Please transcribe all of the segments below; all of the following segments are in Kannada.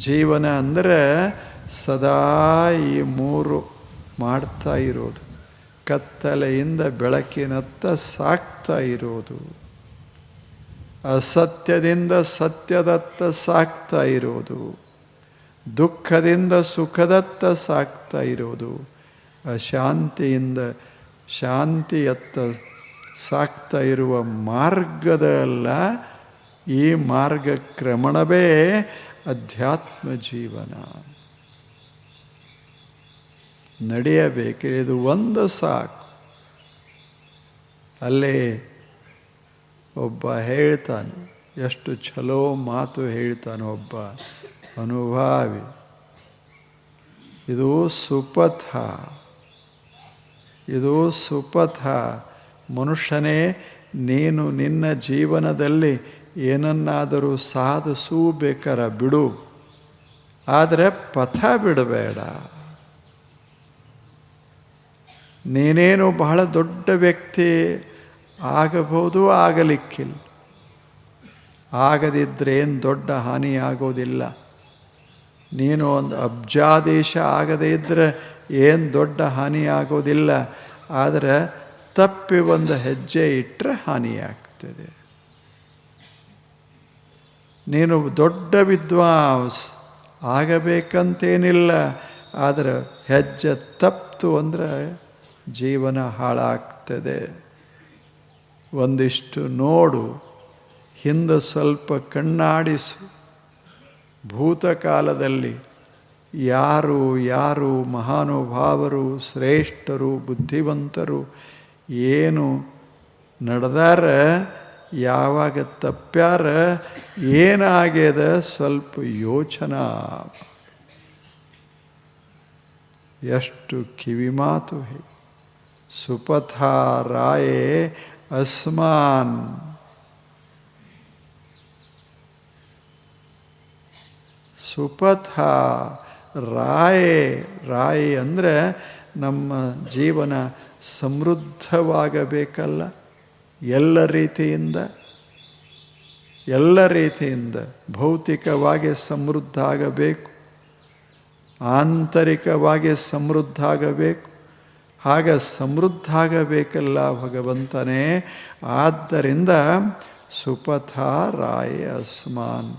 ಜೀವನ ಅಂದರೆ ಸದಾ ಈ ಮೂರು ಮಾಡ್ತಾ ಇರೋದು. ಕತ್ತಲೆಯಿಂದ ಬೆಳಕಿನತ್ತ ಸಾಕ್ತಾ ಇರೋದು, ಅಸತ್ಯದಿಂದ ಸತ್ಯದತ್ತ ಸಾಕ್ತಾ ಇರೋದು, ದುಃಖದಿಂದ ಸುಖದತ್ತ ಸಾಕ್ತಾ ಇರೋದು, ಅಶಾಂತಿಯಿಂದ ಶಾಂತಿಯತ್ತ ಸಾಕ್ತಾ ಇರುವ ಮಾರ್ಗದಲ್ಲ. ಈ ಮಾರ್ಗಕ್ರಮಣವೇ ಅಧ್ಯಾತ್ಮ ಜೀವನ. ನಡೆಯಬೇಕು, ಇದು ಒಂದು ಸಾಕು. ಅಲ್ಲೇ ಒಬ್ಬ ಹೇಳ್ತಾನೆ, ಎಷ್ಟು ಚಲೋ ಮಾತು ಹೇಳ್ತಾನೆ ಒಬ್ಬ ಅನುಭಾವಿ. ಇದು ಸುಪಥ, ಇದು ಸುಪಥ. ಮನುಷ್ಯನೇ, ನೀನು ನಿನ್ನ ಜೀವನದಲ್ಲಿ ಏನನ್ನಾದರೂ ಸಾಧಿಸಬೇಕಾರೆ ಬಿಡು, ಆದರೆ ಪಥ ಬಿಡಬೇಡ. ನೀನೇನು ಬಹಳ ದೊಡ್ಡ ವ್ಯಕ್ತಿ ಆಗಬಹುದು, ಆಗಲಿಕ್ಕಿಲ್ಲ. ಆಗದಿದ್ದರೆ ಏನು ದೊಡ್ಡ ಹಾನಿ ಆಗೋದಿಲ್ಲ. ನೀನು ಒಂದು ಅಬ್ಜಾದೇಶ ಆಗದೇ ಇದ್ದರೆ ಏನು ದೊಡ್ಡ ಹಾನಿ ಆಗೋದಿಲ್ಲ. ಆದರೆ ತಪ್ಪಿ ಒಂದು ಹೆಜ್ಜೆ ಇಟ್ಟರೆ ಹಾನಿಯಾಗ್ತದೆ. ನೀನು ದೊಡ್ಡ ವಿದ್ವಾಂಸ ಆಗಬೇಕಂತೇನಿಲ್ಲ, ಆದರೆ ಹೆಜ್ಜೆ ತಪ್ಪಿತು ಅಂದರೆ ಜೀವನ ಹಾಳಾಗ್ತದೆ. ಒಂದಿಷ್ಟು ನೋಡು, ಹಿಂದೆ ಸ್ವಲ್ಪ ಕಣ್ಣಾಡಿಸು. ಭೂತಕಾಲದಲ್ಲಿ ಯಾರು ಯಾರು ಮಹಾನುಭಾವರು, ಶ್ರೇಷ್ಠರು, ಬುದ್ಧಿವಂತರು ಏನು ನಡೆದಾರ, ಯಾವಾಗ ತಪ್ಪ್ಯಾರ, ಏನಾಗ್ಯದ ಸ್ವಲ್ಪ ಯೋಚನಾ. ಎಷ್ಟು ಕಿವಿಮಾತು. ಸುಪಥ ರಾಯೇ ಅಸ್ಮಾನ್. ಸುಪಥ ರಾಯೇ. ರಾಯೇ ಅಂದರೆ ನಮ್ಮ ಜೀವನ ಸಮೃದ್ಧವಾಗಬೇಕಲ್ಲ, ಎಲ್ಲ ರೀತಿಯಿಂದ ಭೌತಿಕವಾಗಿ ಸಮೃದ್ಧ ಆಗಬೇಕು, ಆಂತರಿಕವಾಗಿ ಸಮೃದ್ಧ ಆಗಬೇಕು. ಹಾಗೆ ಸಮೃದ್ಧ ಆಗಬೇಕಲ್ಲ ಭಗವಂತನೇ. ಆದ್ದರಿಂದ ಸುಪಥ ರಾಯೇ ಅಸ್ಮಾನ್.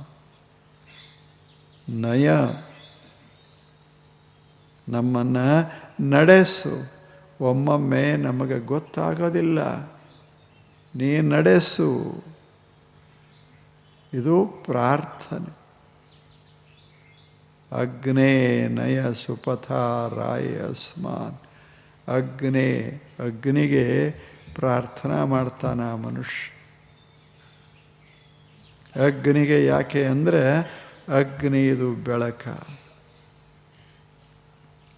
ನಯ, ನಮ್ಮನ್ನು ನಡೆಸು. ಒಮ್ಮೊಮ್ಮೆ ನಮಗೆ ಗೊತ್ತಾಗೋದಿಲ್ಲ, ನೀ ನಡೆಸು. ಇದು ಪ್ರಾರ್ಥನೆ. ಅಗ್ನೇ ನಯ ಸುಪಥ ರಾಯೇ ಅಸ್ಮಾನ್. ಅಗ್ನಿಗೆ ಪ್ರಾರ್ಥನಾ ಮಾಡ್ತಾನ ಮನುಷ್ಯ. ಅಗ್ನಿಗೆ ಯಾಕೆ ಅಂದರೆ ಅಗ್ನಿ ಇದು ಬೆಳಕ,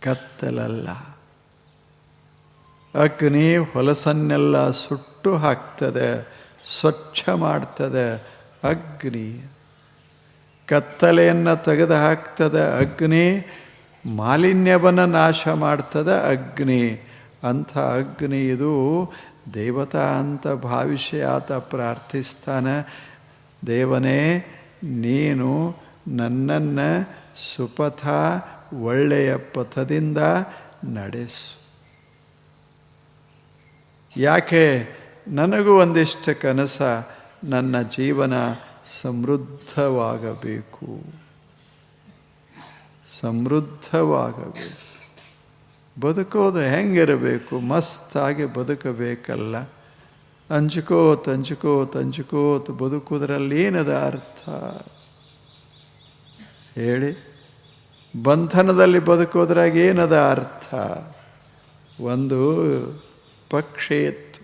ಕತ್ತಲಲ್ಲ. ಅಗ್ನಿ ಹೊಲಸನ್ನೆಲ್ಲ ಸುಟ್ಟು ಹಾಕ್ತದೆ, ಸ್ವಚ್ಛ ಮಾಡ್ತದೆ. ಅಗ್ನಿ ಕತ್ತಲೆಯನ್ನು ತೆಗೆದು ಹಾಕ್ತದೆ. ಅಗ್ನಿ ಮಾಲಿನ್ಯವನ್ನು ನಾಶ ಮಾಡ್ತದೆ. ಅಗ್ನಿ ಅಂಥ ಅಗ್ನಿ ಇದು ದೇವತಾ ಅಂತ ಭಾವಿಸಿ ಆತ ಪ್ರಾರ್ಥಿಸ್ತಾನೆ. ದೇವನೇ, ನೀನು ನನ್ನನ್ನು ಸುಪಥ ಒಳ್ಳೆಯ ಪಥದಿಂದ ನಡೆಸು. ಯಾಕೆ? ನನಗೂ ಒಂದಿಷ್ಟು ಕನಸ, ನನ್ನ ಜೀವನ ಸಮೃದ್ಧವಾಗಬೇಕು, ಸಮೃದ್ಧವಾಗಬೇಕು. ಬದುಕೋದು ಹೆಂಗಿರಬೇಕು? ಮಸ್ತಾಗಿ ಬದುಕಬೇಕಲ್ಲ. ಅಂಜ್ಕೋತ ಬದುಕೋದ್ರಲ್ಲಿ ಏನದ ಅರ್ಥ ಹೇಳಿ? ಬಂಧನದಲ್ಲಿ ಬದುಕೋದ್ರಾಗ ಏನದ ಅರ್ಥ? ಒಂದು ಪಕ್ಷಿ ಇತ್ತು,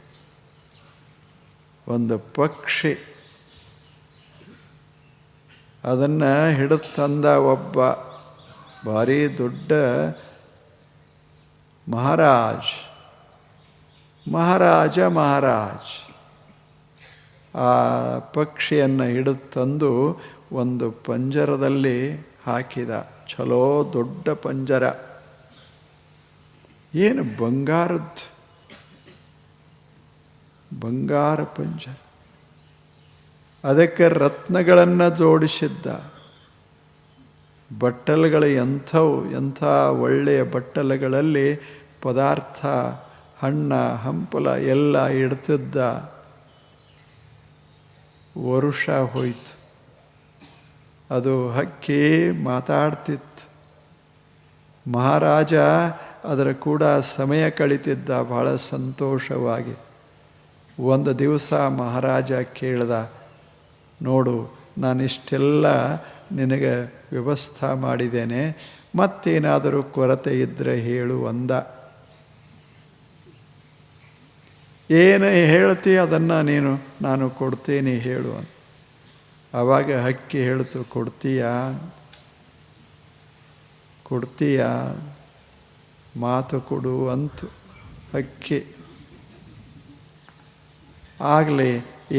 ಒಂದು ಪಕ್ಷಿ. ಅದನ್ನು ಹಿಡಿದು ತಂದ ಒಬ್ಬ ಭಾರಿ ದೊಡ್ಡ ಮಹಾರಾಜ್. ಆ ಪಕ್ಷಿಯನ್ನು ಹಿಡಿದು ತಂದು ಒಂದು ಪಂಜರದಲ್ಲಿ ಹಾಕಿದ. ಚಲೋ ದೊಡ್ಡ ಪಂಜರ, ಏನು ಬಂಗಾರ ಪಂಜರ. ಅದಕ್ಕೆ ರತ್ನಗಳನ್ನು ಜೋಡಿಸಿದ್ದ. ಬಟ್ಟಲುಗಳು ಎಂಥ ಒಳ್ಳೆಯ ಬಟ್ಟಲುಗಳಲ್ಲಿ ಪದಾರ್ಥ ಹಣ್ಣ ಹಂಪಲ ಎಲ್ಲ ಇಡ್ತಿದ್ದ. ವರುಷ ಹೋಯಿತು, ಅದು ಹಕ್ಕಿ ಮಾತಾಡ್ತಿತ್ತು. ಮಹಾರಾಜ ಅದರ ಕೂಡ ಸಮಯ ಕಳೀತಿದ್ದ ಬಹಳ ಸಂತೋಷವಾಗಿ. ಒಂದು ದಿವಸ ಮಹಾರಾಜ ಕೇಳ್ದ, ನೋಡು ನಾನಿಷ್ಟೆಲ್ಲ ನಿನಗೆ ವ್ಯವಸ್ಥೆ ಮಾಡಿದ್ದೇನೆ, ಮತ್ತೇನಾದರೂ ಕೊರತೆ ಇದ್ದರೆ ಹೇಳು ಅಂದ. ಏನು ಹೇಳ್ತಿ ಅದನ್ನು ನಾನು ಕೊಡ್ತೀನಿ ಹೇಳು ಅಂತ. ಆವಾಗ ಹಕ್ಕಿ ಹೇಳ್ತು, ಕೊಡ್ತೀಯಾ ಮಾತು ಕೊಡು ಅಂತು ಹಕ್ಕಿ. ಆಗಲಿ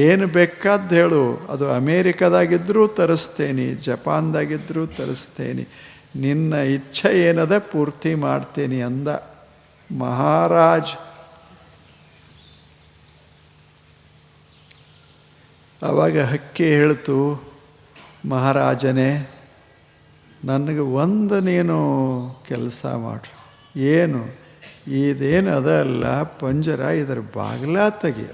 ಏನು ಬೇಕಾದ್ದು ಹೇಳು, ಅದು ಅಮೇರಿಕಾದಾಗಿದ್ದರೂ ತರಿಸ್ತೇನೆ, ಜಪಾನ್ದಾಗಿದ್ದರೂ ತರಿಸ್ತೇನೆ, ನಿನ್ನ ಇಚ್ಛೆ ಏನದ ಪೂರ್ತಿ ಮಾಡ್ತೇನೆ ಅಂದ ಮಹಾರಾಜ್. ಆವಾಗ ಹಕ್ಕಿ ಹೇಳ್ತು, ಮಹಾರಾಜನೇ ನನಗೆ ಒಂದು ನೀನು ಕೆಲಸ ಮಾಡ್ರಿ. ಏನು ಇದೇನು ಅದಲ್ಲ ಪಂಜರ, ಇದರ ಬಾಗಿಲ ತೆಗಿಯ.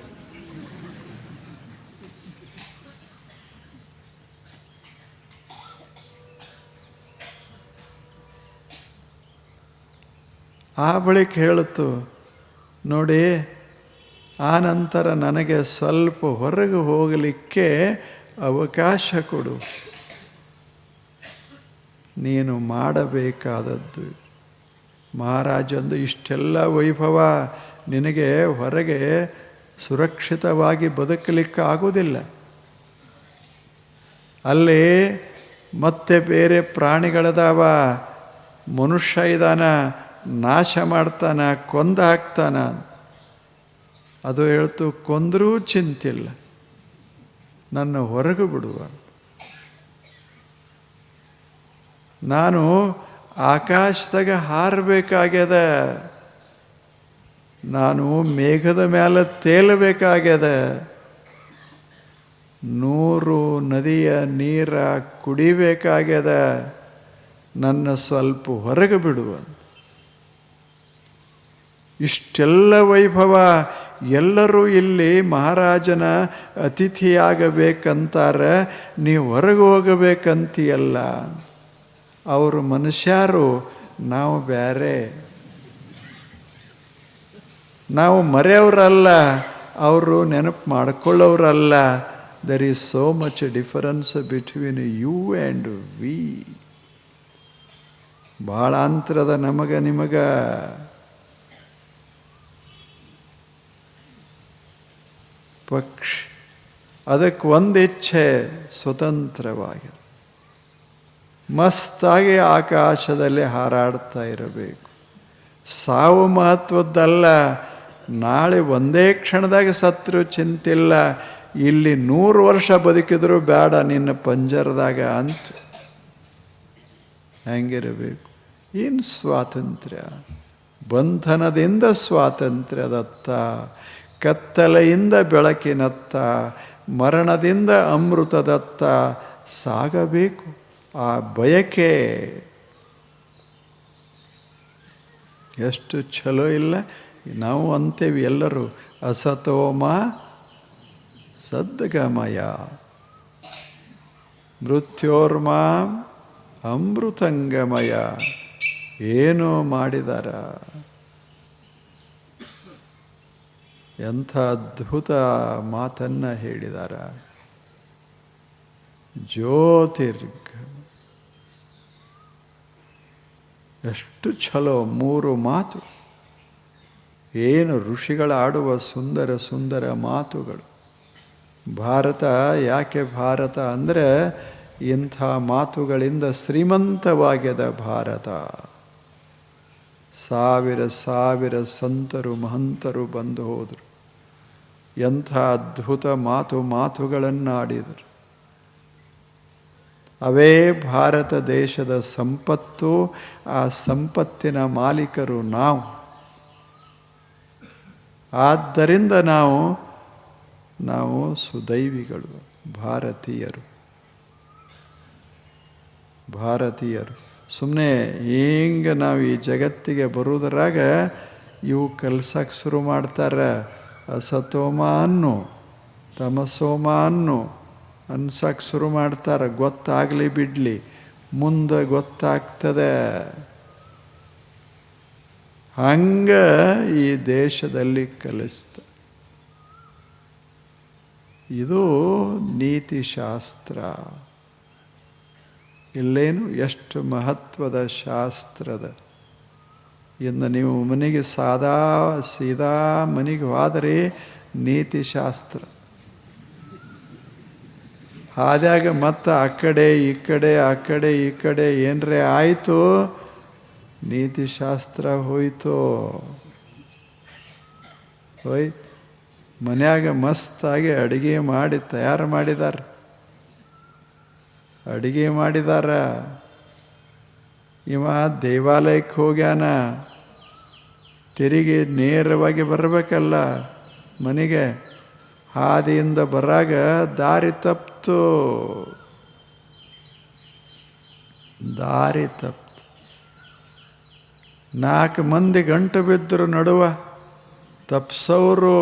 ಆ ಬಳಿಕ ಹೇಳ್ತು, ನೋಡಿ ಆ ನಂತರ ನನಗೆ ಸ್ವಲ್ಪ ಹೊರಗೆ ಹೋಗಲಿಕ್ಕೆ ಅವಕಾಶ ಕೊಡು. ನೀನು ಮಾಡಬೇಕಾದದ್ದು ಮಹಾರಾಜಂದು ಇಷ್ಟೆಲ್ಲ ವೈಭವ, ನಿನಗೆ ಹೊರಗೆ ಸುರಕ್ಷಿತವಾಗಿ ಬದುಕಲಿಕ್ಕೆ ಆಗೋದಿಲ್ಲ. ಅಲ್ಲಿ ಮತ್ತೆ ಬೇರೆ ಪ್ರಾಣಿಗಳದಾವ, ಮನುಷ್ಯ ಇದ್ದಾನ, ನಾಶ ಮಾಡ್ತಾನ, ಕೊಂದು ಹಾಕ್ತಾನ. ಅದು ಹೇಳ್ತು, ಕೊಂದರೂ ಚಿಂತಿಲ್ಲ, ನನ್ನ ಹೊರಗೆ ಬಿಡುವ. ನಾನು ಆಕಾಶದಾಗ ಹಾರಬೇಕಾಗ್ಯದ, ನಾನು ಮೇಘದ ಮೇಲೆ ತೇಲಬೇಕಾಗ್ಯದ, 100 ನದಿಯ ನೀರ ಕುಡಿಬೇಕಾಗ್ಯದ, ನನ್ನ ಸ್ವಲ್ಪ ಹೊರಗೆ ಬಿಡುವ. ಇಷ್ಟೆಲ್ಲ ವೈಭವ, ಎಲ್ಲರೂ ಇಲ್ಲಿ ಮಹಾರಾಜನ ಅತಿಥಿಯಾಗಬೇಕಂತಾರೆ, ನೀವು ಹೊರಗೆ ಹೋಗಬೇಕಂತೀಯಲ್ಲ. ಅವರು ಮನುಷ್ಯರು, ನಾವು ಬೇರೆ, ನಾವು ಮರೆಯವರಲ್ಲ, ಅವರು ನೆನಪು ಮಾಡ್ಕೊಳ್ಳೋರಲ್ಲ. There is so much difference between you and we. ಭಾಳ ಅಂತರದ ನಿಮಗ. ಪಕ್ಷಿ ಅದಕ್ಕೆ ಒಂದು ಇಚ್ಛೆ, ಸ್ವತಂತ್ರವಾಗಿ ಮಸ್ತಾಗಿ ಆಕಾಶದಲ್ಲಿ ಹಾರಾಡ್ತಾ ಇರಬೇಕು. ಸಾವು ಮಹತ್ವದ್ದಲ್ಲ, ನಾಳೆ ಒಂದೇ ಕ್ಷಣದಾಗ ಸತ್ರು ಚಿಂತಿಲ್ಲ, ಇಲ್ಲಿ 100 ವರ್ಷ ಬದುಕಿದ್ರು ಬೇಡ ನಿನ್ನ ಪಂಜರದಾಗ ಅಂತ. ಹೆಂಗಿರಬೇಕು? ಏನು ಸ್ವಾತಂತ್ರ್ಯ? ಬಂಧನದಿಂದ ಸ್ವಾತಂತ್ರ್ಯದತ್ತ, ಕತ್ತಲೆಯಿಂದ ಬೆಳಕಿನತ್ತ, ಮರಣದಿಂದ ಅಮೃತದತ್ತ ಸಾಗಬೇಕು. ಆ ಬಯಕೆ ಎಷ್ಟು ಚಲೋ ಇಲ್ಲ. ನಾವು ಅಂತೇವಿ ಎಲ್ಲರೂ, ಅಸತೋಮ ಸದ್ಗಮಯ ಮೃತ್ಯೋರ್ಮ ಅಮೃತಂಗಮಯ. ಏನೋ ಮಾಡಿದಾರ, ಎಂಥ ಅದ್ಭುತ ಮಾತನ್ನು ಹೇಳಿದಾರ. ಜ್ಯೋತಿರ್ಗ ಎಷ್ಟು ಛಲೋ 3 ಮಾತು. ಏನು ಋಷಿಗಳ ಆಡುವ ಸುಂದರ ಸುಂದರ ಮಾತುಗಳು. ಭಾರತ ಯಾಕೆ ಭಾರತ ಅಂದರೆ ಇಂಥ ಮಾತುಗಳಿಂದ ಶ್ರೀಮಂತವಾಗ್ಯದ ಭಾರತ. ಸಾವಿರ ಸಾವಿರ ಸಂತರು ಮಹಂತರು ಬಂದು ಹೋದರು, ಎಂಥ ಅದ್ಭುತ ಮಾತುಗಳನ್ನಾಡಿದರು. ಅವೇ ಭಾರತ ದೇಶದ ಸಂಪತ್ತು. ಆ ಸಂಪತ್ತಿನ ಮಾಲೀಕರು ನಾವು. ಆದ್ದರಿಂದ ನಾವು ಸುದೈವಿಗಳು, ಭಾರತೀಯರು. ಭಾರತೀಯರು. ಸುಮ್ಮನೆ ಹಿಂಗೆ ನಾವು ಈ ಜಗತ್ತಿಗೆ ಬರುವುದರಾಗ ಇವು ಕಲ್ಸಕ್ಕೆ ಶುರು ಮಾಡ್ತಾರೆ. ಅಸತೋಮ ಅನ್ನು ತಮಸೋಮ ಅನ್ನು ಅನ್ಸಕ್ಕೆ ಶುರು ಮಾಡ್ತಾರೆ. ಗೊತ್ತಾಗಲಿ ಬಿಡಲಿ, ಮುಂದೆ ಗೊತ್ತಾಗ್ತದೆ. ಹಂಗೆ ಈ ದೇಶದಲ್ಲಿ ಕಲಿಸ್ತ. ಇದು ನೀತಿಶಾಸ್ತ್ರ. ಇಲ್ಲೇನು ಎಷ್ಟು ಮಹತ್ವದ ಶಾಸ್ತ್ರದ. ಇನ್ನು ನೀವು ಮನೆಗೆ ಸೀದಾ ಮನೆಗೆ ಹೋದರೆ ನೀತಿಶಾಸ್ತ್ರ. ಹಾದ್ಯಾಗ ಮತ್ತು ಆ ಕಡೆ ಈ ಕಡೆ ಏನರೇ ಆಯಿತು, ನೀತಿಶಾಸ್ತ್ರ ಹೋಯ್ತು. ಮನ್ಯಾಗ ಮಸ್ತಾಗಿ ಅಡುಗೆ ಮಾಡಿ ತಯಾರು ಮಾಡಿದಾರ. ಇವ ದೇವಾಲಯಕ್ಕೆ ಹೋಗ್ಯಾನ, ತಿರುಗಿ ನೇರವಾಗಿ ಬರಬೇಕಲ್ಲ ಮನೆಗೆ. ಹಾದಿಯಿಂದ ಬರಾಗ ದಾರಿ ತಪ್ಪಿತು. 4 ಮಂದಿ ಗಂಟು ಬಿದ್ದರು ನಡುವ. ತಪ್ಸೋರು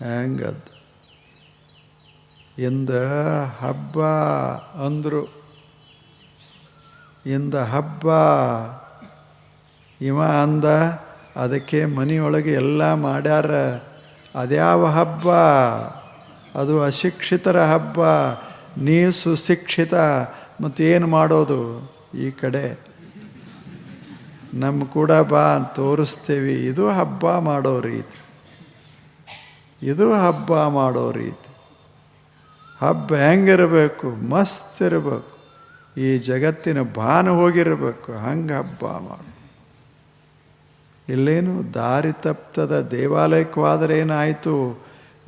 ಹೆಂಗದ್ದು. ಇಂದ ಹಬ್ಬ ಅಂದರು. ಹಬ್ಬ ಇವ ಅಂದ. ಅದಕ್ಕೆ ಮನೆಯೊಳಗೆ ಎಲ್ಲ ಮಾಡ್ಯಾರ. ಅದ್ಯಾವ ಹಬ್ಬ? ಅದು ಅಶಿಕ್ಷಿತರ ಹಬ್ಬ. ನೀ ಸುಶಿಕ್ಷಿತ, ಮತ್ತೇನು ಮಾಡೋದು? ಈ ಕಡೆ ನಮ್ಮ ಕೂಡ ಬಾ ತೋರಿಸ್ತೇವೆ. ಇದು ಹಬ್ಬ ಮಾಡೋ ರೀತಿ. ಹಬ್ಬ ಹೆಂಗಿರಬೇಕು? ಮಸ್ತ್ ಇರಬೇಕು. ಈ ಜಗತ್ತಿನ ಭಾನ ಹೋಗಿರಬೇಕು. ಹಂಗೆ ಹಬ್ಬ ಮಾಡು. ಇಲ್ಲೇನು ದಾರಿ ತಪ್ತದ. ದೇವಾಲಯಕ್ಕೆ ಹೋದರೆ ಏನಾಯಿತು?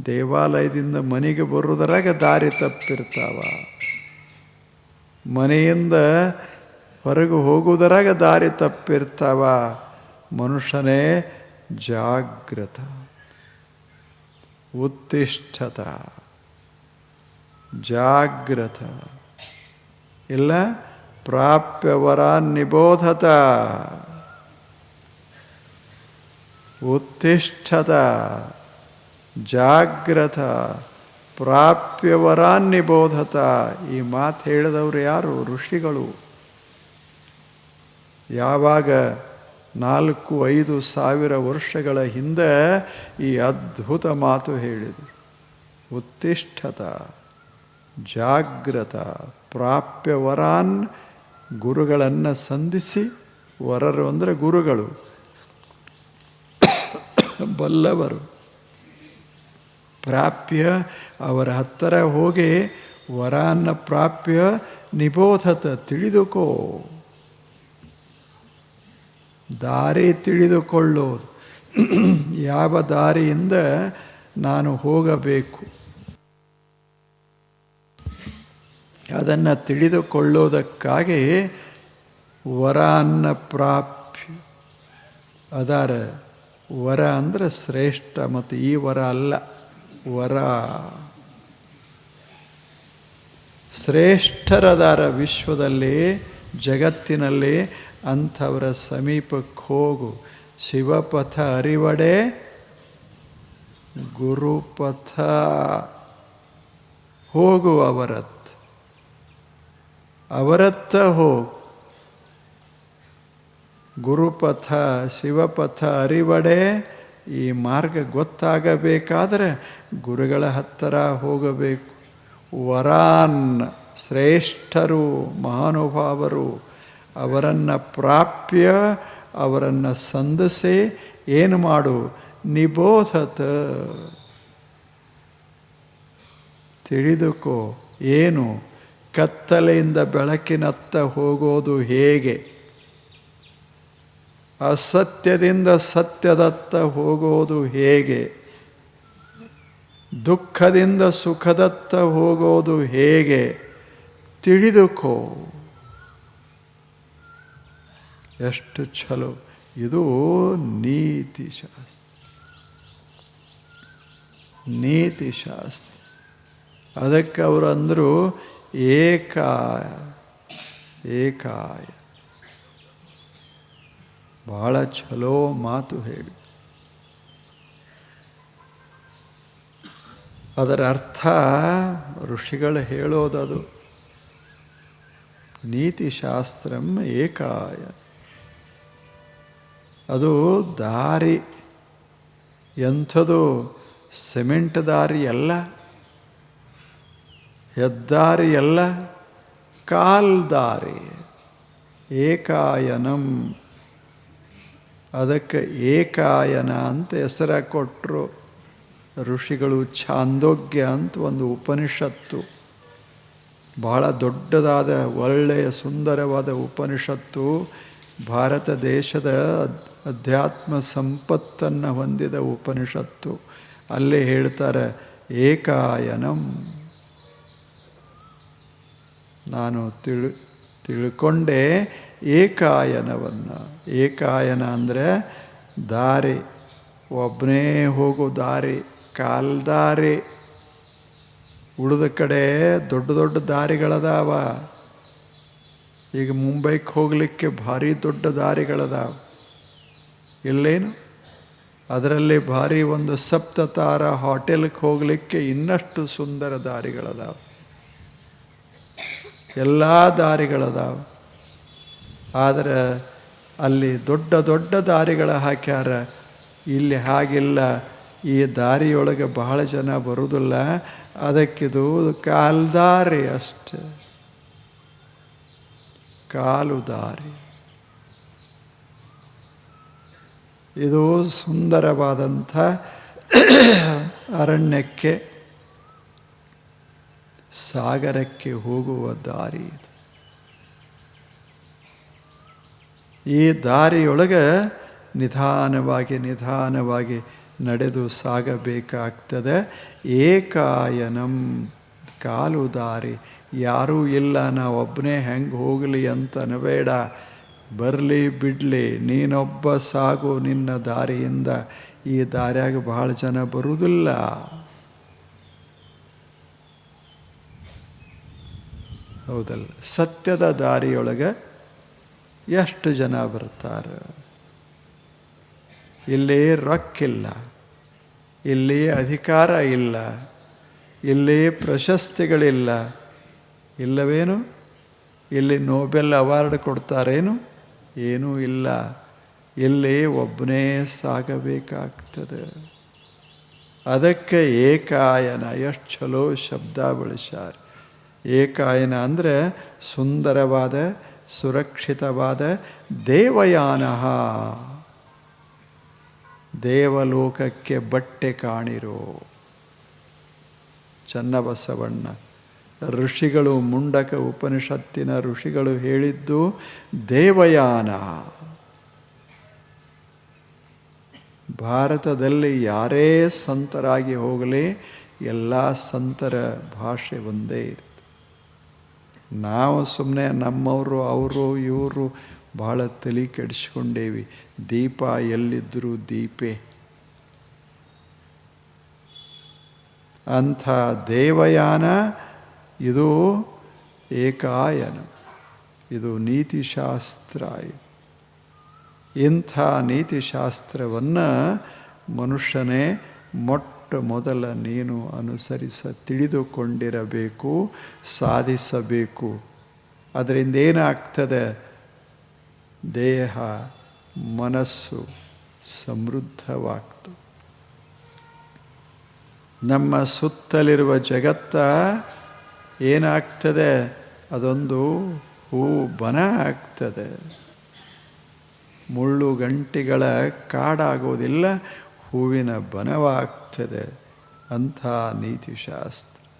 ದೇವಾಲಯದಿಂದ ಮನೆಗೆ ಬರುವುದರಾಗ ದಾರಿ ತಪ್ಪಿರ್ತಾವ. ಮನೆಯಿಂದ ಹೊರಗೆ ಹೋಗುವುದರಾಗ ದಾರಿ ತಪ್ಪಿರ್ತಾವ. ಮನುಷ್ಯನೇ ಜಾಗೃತ. ಉತ್ತಿಷ್ಠತ ಜಾಗ್ರತ. ಇಲ್ಲ ಪ್ರಾಪ್ಯವರ ನಿಬೋಧತ. ಉತ್ತಿಷ್ಠತ ಜಾಗ್ರತ ಪ್ರಾಪ್ಯವರಾನ್ ನಿಬೋಧತ. ಈ ಮಾತು ಹೇಳಿದವರು ಯಾರು? ಋಷಿಗಳು. ಯಾವಾಗ 4-5 ಸಾವಿರ ವರ್ಷಗಳ ಹಿಂದೆ ಈ ಅದ್ಭುತ ಮಾತು ಹೇಳಿದರು. ಉತ್ತಿಷ್ಠತ ಜಾಗ್ರತ ಪ್ರಾಪ್ಯವರಾನ್. ಗುರುಗಳನ್ನು ಸಂಧಿಸಿ, ವರರು ಅಂದರೆ ಗುರುಗಳು, ಬಲ್ಲವರು. ಪ್ರಾಪ್ಯ ಅವರ ಹತ್ತಿರ ಹೋಗಿ ವರಾನ್ನ ಪ್ರಾಪ್ಯ ನಿಬೋಧತ ತಿಳಿದುಕೋ. ದಾರಿ ತಿಳಿದುಕೊಳ್ಳೋದು. ಯಾವ ದಾರಿಯಿಂದ ನಾನು ಹೋಗಬೇಕು ಅದನ್ನು ತಿಳಿದುಕೊಳ್ಳೋದಕ್ಕಾಗಿ ವರಾನ್ನ ಪ್ರಾಪ್ಯ ಅದಾರ. ವರ ಅಂದರೆ ಶ್ರೇಷ್ಠ. ಮತ್ತು ಈ ವರ ಅಲ್ಲ, ವರ ಶ್ರೇಷ್ಠರದಾರ ವಿಶ್ವದಲ್ಲಿ, ಜಗತ್ತಿನಲ್ಲಿ. ಅಂಥವರ ಸಮೀಪಕ್ಕೆ ಹೋಗು. ಶಿವಪಥ ಅರಿವಡೆ ಗುರುಪಥ ಹೋಗು. ಅವರತ್ತ ಹೋಗು. ಗುರುಪಥ ಶಿವಪಥ ಅರಿವಡೆ. ಈ ಮಾರ್ಗ ಗೊತ್ತಾಗಬೇಕಾದರೆ ಗುರುಗಳ ಹತ್ತಿರ ಹೋಗಬೇಕು. ವರಾನ್ ಶ್ರೇಷ್ಠರು, ಮಹಾನುಭಾವರು. ಅವರನ್ನು ಪ್ರಾಪ್ಯ, ಅವರನ್ನು ಸಂಧಿಸಿ ಏನು ಮಾಡು? ನಿಬೋಧತ ತಿಳಿದುಕೋ. ಏನು? ಕತ್ತಲೆಯಿಂದ ಬೆಳಕಿನತ್ತ ಹೋಗೋದು ಹೇಗೆ? ಅಸತ್ಯದಿಂದ ಸತ್ಯದತ್ತ ಹೋಗೋದು ಹೇಗೆ? ದುಃಖದಿಂದ ಸುಖದತ್ತ ಹೋಗೋದು ಹೇಗೆ? ತಿಳಿದುಕೋ. ಎಷ್ಟು ಛಲೋ! ಇದು ನೀತಿಶಾಸ್ತ್ರ. ನೀತಿಶಾಸ್ತ್ರ. ಅದಕ್ಕೆ ಅವರು ಅಂದರು ಏಕಾಯ. ಏಕಾಯ ಭಾಳ ಚಲೋ ಮಾತು ಹೇಳಿ. ಅದರ ಅರ್ಥ ಋಷಿಗಳು ಹೇಳೋದದು. ನೀತಿಶಾಸ್ತ್ರಂ ಏಕಾಯ. ಅದು ದಾರಿ ಎಂಥದು ಸಿಮೆಂಟ್ ದಾರಿ ಅಲ್ಲ, ಹೆದ್ದಾರಿ ಅಲ್ಲ, ಕಾಲ್ದಾರಿ. ಏಕಾಯನಂ. ಅದಕ್ಕೆ ಏಕಾಯನ ಅಂತ ಹೆಸರ ಕೊಟ್ಟರು ಋಷಿಗಳು. ಛಾಂದೋಗ್ಯ ಅಂತ ಒಂದು ಉಪನಿಷತ್ತು, ಬಹಳ ದೊಡ್ಡದಾದ ಒಳ್ಳೆಯ ಸುಂದರವಾದ ಉಪನಿಷತ್ತು. ಭಾರತ ದೇಶದ ಅಧ್ಯಾತ್ಮ ಸಂಪತ್ತನ್ನು ಹೊಂದಿದ ಉಪನಿಷತ್ತು. ಅಲ್ಲೇ ಹೇಳ್ತಾರೆ ಏಕಾಯನಂ. ನಾನು ತಿಳ್ಕೊಂಡೆ ಏಕಾಯನವನ್ನು. ಏಕಾಯನ ಅಂದರೆ ದಾರಿ, ಒಬ್ಬನೇ ಹೋಗೋ ದಾರಿ, ಕಾಲ್ದಾರಿ. ಉಳಿದ ಕಡೆ ದೊಡ್ಡ ದೊಡ್ಡ ದಾರಿಗಳದಾವ. ಈಗ ಮುಂಬೈಗೆ ಹೋಗಲಿಕ್ಕೆ ಭಾರಿ ದೊಡ್ಡ ದಾರಿಗಳದಾವ, ಇಲ್ಲೇನು? ಅದರಲ್ಲಿ ಭಾರಿ ಒಂದು ಸಪ್ತತಾರ ಹೋಟೆಲ್ಗೆ ಹೋಗಲಿಕ್ಕೆ ಇನ್ನಷ್ಟು ಸುಂದರ ದಾರಿಗಳದಾವ. ಎಲ್ಲ ದಾರಿಗಳದಾವ. ಆದರೆ ಅಲ್ಲಿ ದೊಡ್ಡ ದೊಡ್ಡ ದಾರಿಗಳ ಹಾಕ್ಯಾರ. ಇಲ್ಲಿ ಹಾಗಿಲ್ಲ. ಈ ದಾರಿಯೊಳಗೆ ಬಹಳ ಜನ ಬರುವುದಿಲ್ಲ. ಅದಕ್ಕಿದು ಕಾಲ್ದಾರಿ ಅಷ್ಟೆ, ಕಾಲು ದಾರಿ. ಇದು ಸುಂದರವಾದಂಥ ಅರಣ್ಯಕ್ಕೆ, ಸಾಗರಕ್ಕೆ ಹೋಗುವ ದಾರಿ ಇದು. ಈ ದಾರಿಯೊಳಗೆ ನಿಧಾನವಾಗಿ ನಿಧಾನವಾಗಿ ನಡೆದು ಸಾಗಬೇಕಾಗ್ತದೆ. ಏಕಾಯನಂ, ಕಾಲು ದಾರಿ. ಯಾರೂ ಇಲ್ಲ, ನಾವೊಬ್ಬನೇ ಹೆಂಗೆ ಹೋಗಲಿ ಅಂತ ಅನಬೇಡ. ಬರಲಿ ಬಿಡಲಿ, ನೀನೊಬ್ಬ ಸಾಗು ನಿನ್ನ ದಾರಿಯಿಂದ. ಈ ದಾರಿಯಾಗ ಭಾಳ ಜನ ಬರುವುದಿಲ್ಲ. ಹೌದಲ್ಲ? ಸತ್ಯದ ದಾರಿಯೊಳಗೆ ಎಷ್ಟು ಜನ ಬರ್ತಾರೆ? ಇಲ್ಲಿ ರೊಕ್ಕಿಲ್ಲ, ಇಲ್ಲಿ ಅಧಿಕಾರ ಇಲ್ಲ, ಇಲ್ಲಿ ಪ್ರಶಸ್ತಿಗಳಿಲ್ಲ, ಇಲ್ಲವೇನು? ಇಲ್ಲಿ ನೋಬೆಲ್ ಅವಾರ್ಡ್ ಕೊಡ್ತಾರೇನು? ಏನೂ ಇಲ್ಲ. ಇಲ್ಲಿ ಒಬ್ಬನೇ ಸಾಗಬೇಕಾಗ್ತದೆ. ಅದಕ್ಕೆ ಏಕಾಯನ. ಎಷ್ಟು ಚಲೋ ಶಬ್ದ ಬಳಸ್ಯಾರ. ಏಕಾಯನ ಅಂದರೆ ಸುಂದರವಾದ, ಸುರಕ್ಷಿತವಾದ ದೇವಯಾನ. ದೇವಲೋಕಕ್ಕೆ ಬಟ್ಟೆ ಕಾಣಿರೋ ಚನ್ನಬಸವಣ್ಣ. ಋಷಿಗಳು, ಮುಂಡಕ ಉಪನಿಷತ್ತಿನ ಋಷಿಗಳು ಹೇಳಿದ್ದು ದೇವಯಾನ. ಭಾರತದಲ್ಲಿ ಯಾರೇ ಸಂತರಾಗಿ ಹೋಗಲಿ, ಎಲ್ಲ ಸಂತರ ಭಾಷೆ ಒಂದೇ ಇರುತ್ತೆ. ನಾವು ಸುಮ್ಮನೆ ನಮ್ಮವರು ಅವರು ಇವರು ಭಾಳ ತಲೆ ಕೆಡಿಸ್ಕೊಂಡೇವಿ. ದೀಪ ಎಲ್ಲಿದ್ದರೂ ದೀಪೆ. ಅಂಥ ದೇವಯಾನ ಇದು ಏಕಾಯನ. ಇದು ನೀತಿಶಾಸ್ತ್ರ. ಇಂಥ ನೀತಿಶಾಸ್ತ್ರವನ್ನು ಮನುಷ್ಯನೇ ಮೊಟ್ಟ ಮೊದಲ ನೀನು ತಿಳಿದುಕೊಂಡಿರಬೇಕು, ಸಾಧಿಸಬೇಕು. ಅದರಿಂದ ಏನಾಗ್ತದೆ? ದೇಹ ಮನಸ್ಸು ಸಮೃದ್ಧವಾಗ್ತದೆ. ನಮ್ಮ ಸುತ್ತಲಿರುವ ಜಗತ್ತ ಏನಾಗ್ತದೆ? ಅದೊಂದು ಹೂ ಬನ ಆಗ್ತದೆ. ಮುಳ್ಳು ಗಂಟಿಗಳ ಕಾಡಾಗೋದಿಲ್ಲ, ಹೂವಿನ ಬನವಾಗ್ತದೆ. ಅಂಥ ನೀತಿಶಾಸ್ತ್ರ.